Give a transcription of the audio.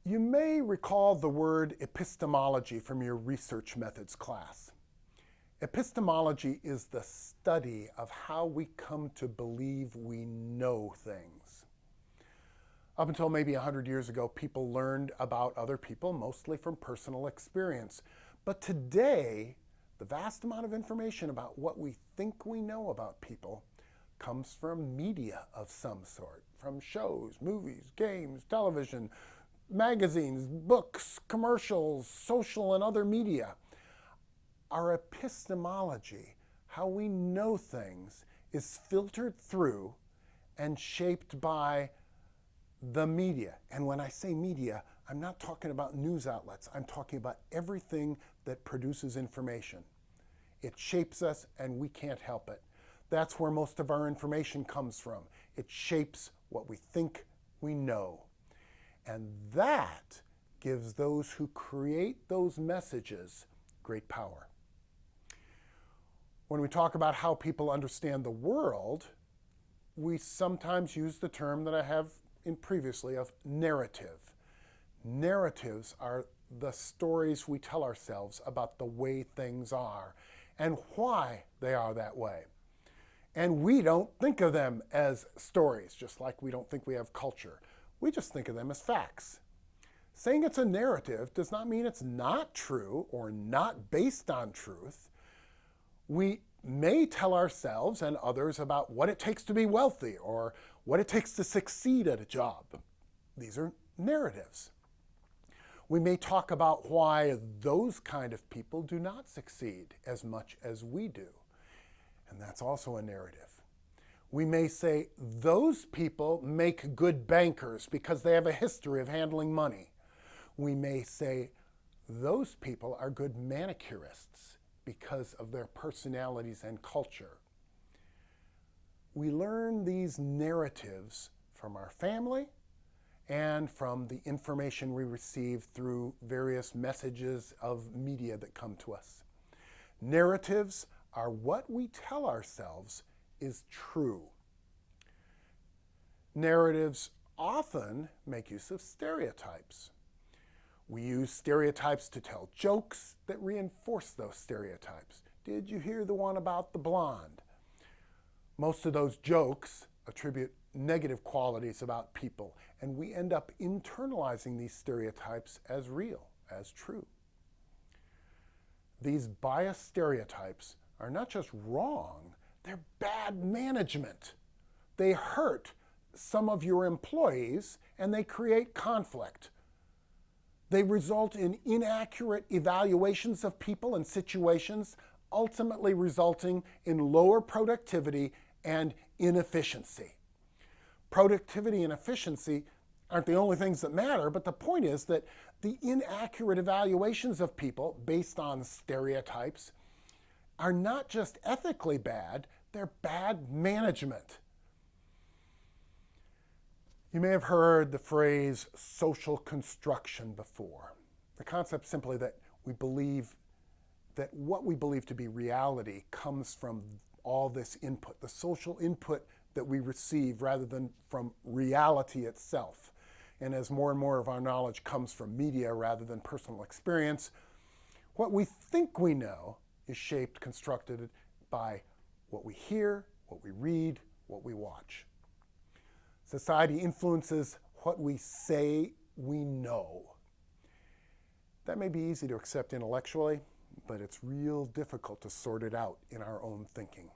You may recall the word epistemology from your research methods class. Epistemology is the study of how we come to believe we know things. Up until maybe 100 years ago, people learned about other people, mostly from personal experience. But today, the vast amount of information about what we think we know about people comes from media of some sort, from shows, movies, games, television, magazines, books, commercials, social and other media. Our epistemology, how we know things, is filtered through and shaped by the media. And when I say media, I'm not talking about news outlets. I'm talking about everything that produces information. It shapes us and we can't help it. That's where most of our information comes from. It shapes what we think we know. And that gives those who create those messages great power. When we talk about how people understand the world, we sometimes use the term that I have in previously of narrative. Narratives are the stories we tell ourselves about the way things are and why they are that way. And we don't think of them as stories, just like we don't think we have culture. We just think of them as facts. Saying it's a narrative does not mean it's not true or not based on truth. We may tell ourselves and others about what it takes to be wealthy or what it takes to succeed at a job. These are narratives. We may talk about why those kind of people do not succeed as much as we do. And that's also a narrative. We may say those people make good bankers because they have a history of handling money. We may say those people are good manicurists because of their personalities and culture. We learn these narratives from our family and from the information we receive through various messages of media that come to us. Narratives are what we tell ourselves is true. Narratives often make use of stereotypes. We use stereotypes to tell jokes that reinforce those stereotypes. Did you hear the one about the blonde? Most of those jokes attribute negative qualities about people, and we end up internalizing these stereotypes as real, as true. These biased stereotypes are not just wrong, they're bad management. They hurt some of your employees and they create conflict. They result in inaccurate evaluations of people and situations, ultimately resulting in lower productivity and inefficiency. Productivity and efficiency aren't the only things that matter, but the point is that the inaccurate evaluations of people based on stereotypes are not just ethically bad, they're bad management. You may have heard the phrase social construction before. The concept simply that we believe that what we believe to be reality comes from all this input, the social input that we receive rather than from reality itself. And as more and more of our knowledge comes from media rather than personal experience, what we think we know is shaped, constructed by what we hear, what we read, what we watch. Society influences what we say we know. That may be easy to accept intellectually, but it's real difficult to sort it out in our own thinking.